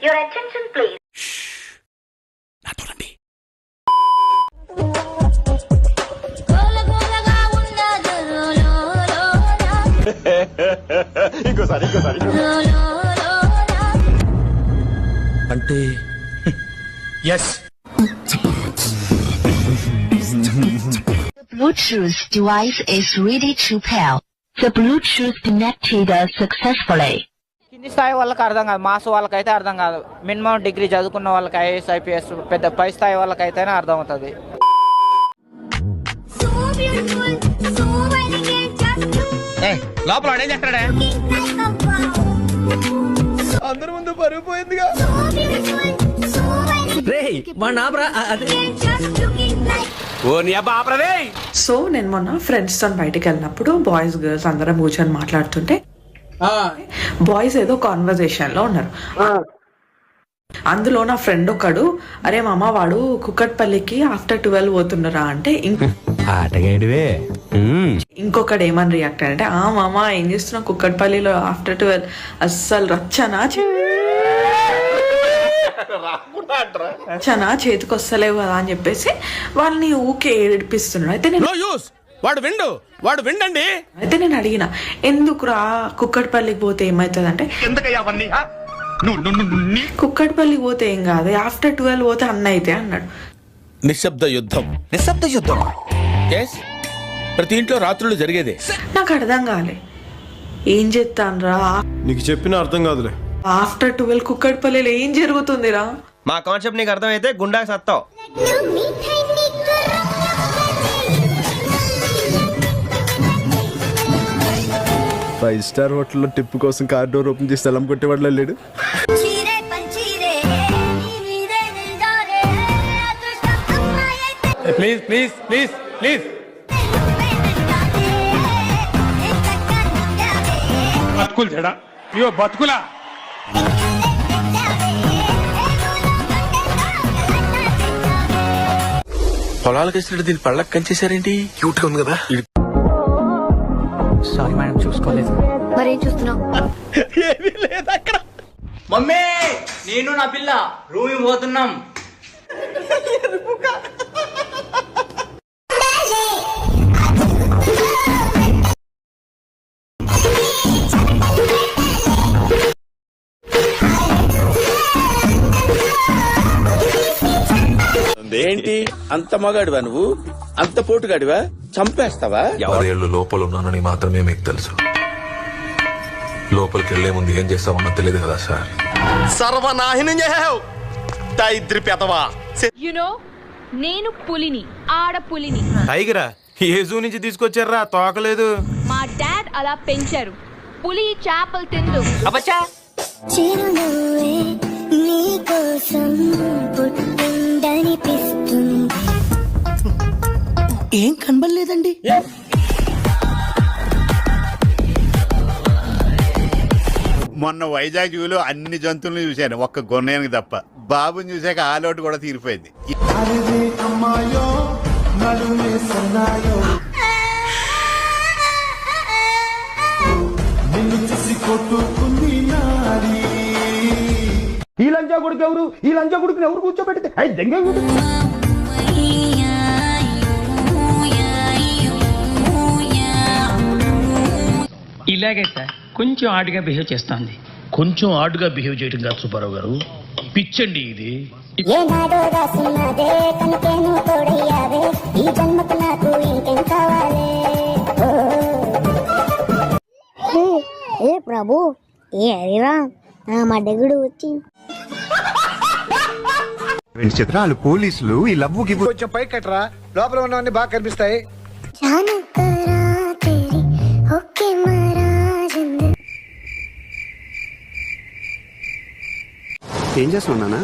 Your attention please. ఇంకోసారి అంటే yes. Bluetooth device is ready to pair. The Bluetooth connected successfully. కింది స్థాయి వాళ్ళకి అర్థం కాదు, మాస్ వాళ్ళకైతే అర్థం కాదు. మినిమం డిగ్రీ చదువుకున్న వాళ్ళకి ఐఏఎస్ ఐపీఎస్ పెద్ద పై స్థాయి వాళ్ళకైతేనే అర్థం అవుతుంది. లోపల అడే చేస్తాడే అందరి ముందు పరుగు పోయిందిగా. సో నేను మొన్న ఫ్రెండ్స్ తో బయటకు వెళ్ళినప్పుడు బాయ్స్ గర్ల్స్ అందరం కూర్చొని మాట్లాడుతుంటే బాయ్స్ ఏదో కాన్వర్సేషన్ లో ఉన్నారు. అందులో నా ఫ్రెండ్ ఒకడు, అరే మామ వాడు కుక్కట్పల్లికి ఆఫ్టర్ 12 పోతున్నారా అంటే ఇంకొకడు ఏమని రియాక్ట్ అంటే, ఆ మామ ఏం చేస్తున్నావు కుక్కట్పల్లిలో ఆఫ్టర్ 12 అస్సలు రచ్చనా చేతికి వస్తలేవు కదా అని చెప్పేసి వాళ్ళని ఊకే ఏడిపిస్తున్నాడు. అయితే నేను అయితే నేను అడిగిన, ఎందుకురా కుక్కట్పల్లికి పోతే ఏమవుతుంది అంటే, కుక్కట్పల్లికి పోతే ఏం కాదు, ఆఫ్టర్ 12 పోతే అన్న అయితే అన్నాడు. నిశ్శబ్ద యుద్ధం ప్రతి ఇంట్లో రాత్రులు జరిగేదే. నాకు అర్థం కాలే, ఏం చెప్తాను రా, నీకు చెప్పిన అర్థం కాదులే. ఆఫ్టర్ 12 కుక్కట్పల్లిలో ఏం జరుగుతుందిరా? మా కాన్సెప్ట్ నీకు అర్థమైతే గుండాకి సత్తావు. 5 స్టార్ హోటల్లో టిప్పు కోసం కార్ డోర్ ఓపెన్ చేసి స్థలం కొట్టేవాళ్ళు లేడు. ప్లీజ్ ప్లీజ్ ప్లీజ్ ప్లీజ్ బతుకులు చెడా ఇవో బతుకులా. పొలాలకు వేసినట్టు దీని పళ్ళకి కంచేశారేంటి? క్యూట్ గా ఉంది కదా. సారీ మేడం, చూసుకోలేదు. మరేం చూస్తున్నావు? ఏమీ లేదు అక్కడ. మమ్మీ నేను నా పిల్ల రూమ్ పోతున్నాం. ఏంటి అంత మగాడివా నువ్వు? అంత పోటుగాడివా? చంపేస్తావా? ఎవరేళ్ళు లోపల ఉన్నానని మాత్రమే మీకు తెలుసు. లోపలికి వెళ్లే ముందు ఏం చేస్తామన్నా తెలియదు కదా సార్. సర్వనాశనం చేసావు దరిద్ర పెదవా. నేను పులిని, ఆడపులిని. టైగరా ఏ జూ నుంచి తీసుకొచ్చారా? తోకలేదు. మా డాడ్ అలా పెంచారు. పులి చేపలు తిందు. అబ్బచ్చా ఏం కనబడలేదండి. మొన్న వైజాగ్ జూలో అన్ని జంతువులను చూశాను, ఒక్క గొర్రెనికి తప్ప. బాబుని చూసాక ఆ లోటు కూడా తీరిపోయింది. ఈ లంచా కొడుకు ఎవరు? ఈ లంచా కొడుకుని ఎవరు కూర్చోబెడితే ఇలాగే సార్ కొంచెం ఆడుగా బిహేవ్ చేస్తుంది. కొంచెం ఆడుగా బిహేవ్ చేయడం కాదు సుబ్బారావు గారు, పిచ్చండి ఇది. ఏ ప్రభు, ఏ అరిరా మా దగ్గర వచ్చి చిత్రాలు పోలీసులు ఈ లవ్వుకి కొంచెం పై కట్టరా, లోపల ఉన్నవన్నీ బాగా కనిపిస్తాయి. ఏం చేస్తున్నానా?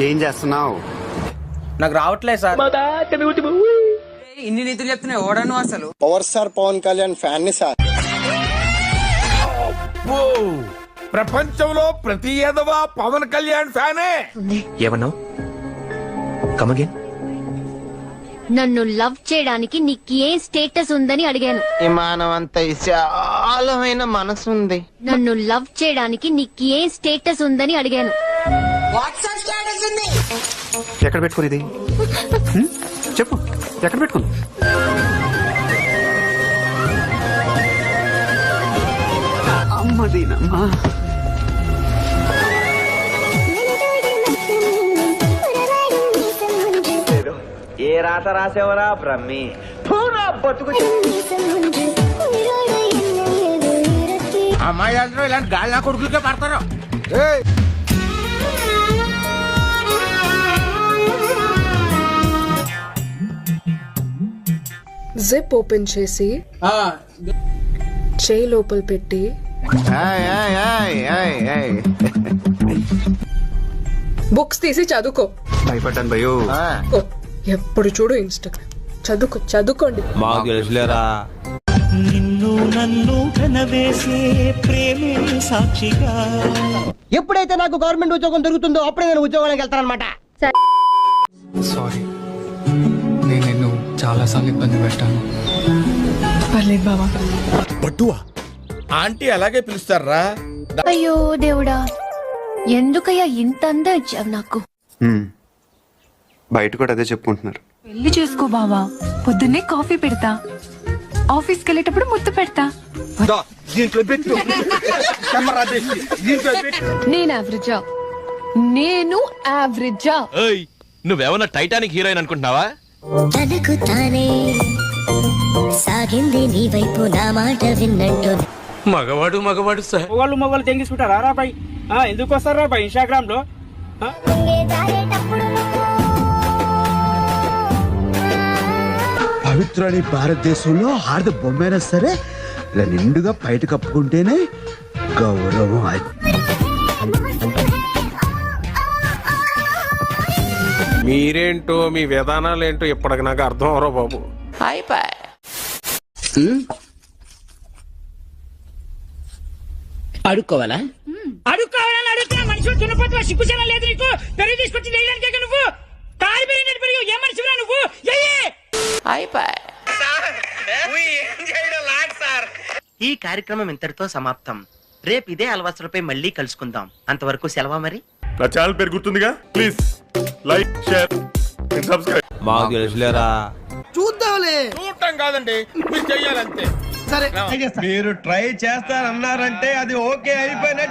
ఏం చేస్తున్నావు? నాకు రావట్లేదు సార్. ఇన్ని నీతులు చెప్తున్నాయి ఓడను అసలు. Power star Pawan Kalyan fan ని సార్. ప్రపంచంలో ప్రతి ఎదవా పవన్ కళ్యాణ్ ఫ్యానే. ఏమన్నావు? Come again. నన్ను లవ్ చేయడానికి నీకు ఏ స్టేటస్ ఉందని అడిగాను. విమానం అంత విశాలమైన మనసు ఉంది. నన్ను లవ్ చేయడానికి నీకు ఏ స్టేటస్ ఉందని అడిగాను. ఎక్కడ పెట్టుకునేది చెప్పు, ఎక్కడ పెట్టుకుంది? అమ్మదీనమ్మా. ఏ రాత రాసేవరా బ్రహ్మి బతుకు. అమ్మాయి ఇలాంటి గాలి నా కొడుకులకే పడతారు. జిప్ ఓపెన్ చేసి చేయి లోపల పెట్టి బుక్స్ తీసి చదువుకో. భయపడ్డాను భయో. ఎప్పుడు చూడు ఇన్స్టాగ్రామ్. చదువుకోండి. మాకు తెలుసులేరా. నిన్ను నన్ను కనవేసే ప్రేమే సాక్షిగా. ఎప్పుడైతే నాకు గవర్నమెంట్ ఉద్యోగం దొరుకుతుందో అప్పుడే నేను ఉద్యోగానికి వెళ్తానన్నమాట. సారీ, నేను నిన్ను చాలాసార్లు ఇబ్బంది పెట్టాను. పర్లేదు బావా. పట్టువా ఆంటీ అలాగే పిలుస్తారా? అయ్యో దేవుడా, ఎందుకయ్యా ఇంత అందం ఇచ్చావు నాకు. బయట కూడా అదే చెప్పుకుంటున్నారు. పెళ్లి చేసుకో బావా. పొద్దున్నే కాఫీ పెడతా, ఆఫీస్కి వెళ్ళేటప్పుడు ముద్దు పెడతా. నేను యావరేజా? నేను యావరేజా? నువ్వేమన్నా టైటానిక్ హీరోయిన్ అనుకుంటున్నావా? తనకు తానే సాగింది నీ వైపు నా మాట విన్నట్టు. మగవాడు మగవాడు సార్. మొగలు తెంగిసుకుంటారా రా పై? ఎందుకు వస్తారా పై ఇన్స్టాగ్రామ్ లో? పవిత్రని భారతదేశంలో ఆడది బొమ్మైనా సరే ఇలా నిండుగా బయట కప్పుకుంటేనే గౌరవం. మీరేంటో మీ విధానాలు ఏంటో ఇప్పటికి నాకు అర్థం అవరో బాబు. అడుక్కోవాలా? అడుక్కోవాలని అడుగుతున్నా. మనుషులు దున్నపోతున్నా, సిగ్గుచనం లేదు నీకు. పెరుగు తీసుకొచ్చి వేయడానికే నువ్వు కాలు పెరిగినట్టు పెరిగి ఏ మనిషిరా నువ్వు? ఈ కార్యక్రమం ఇంతటితో సమాప్తం. రేపు ఇదే అలవాసులపై మళ్ళీ కలుసుకుందాం. అంతవరకు సెలవా మరి. నా ఛానల్ పేరు గుర్తుందిగా, ప్లీజ్ లైక్, షేర్, సబ్స్క్రైబ్. మాకు తెలుసులేరా. చూడటం కాదండి, మీరు చెయ్యాలంతే. మీరు ట్రై చేస్తారన్నారంటే అది ఓకే అయిపోయినట్టు.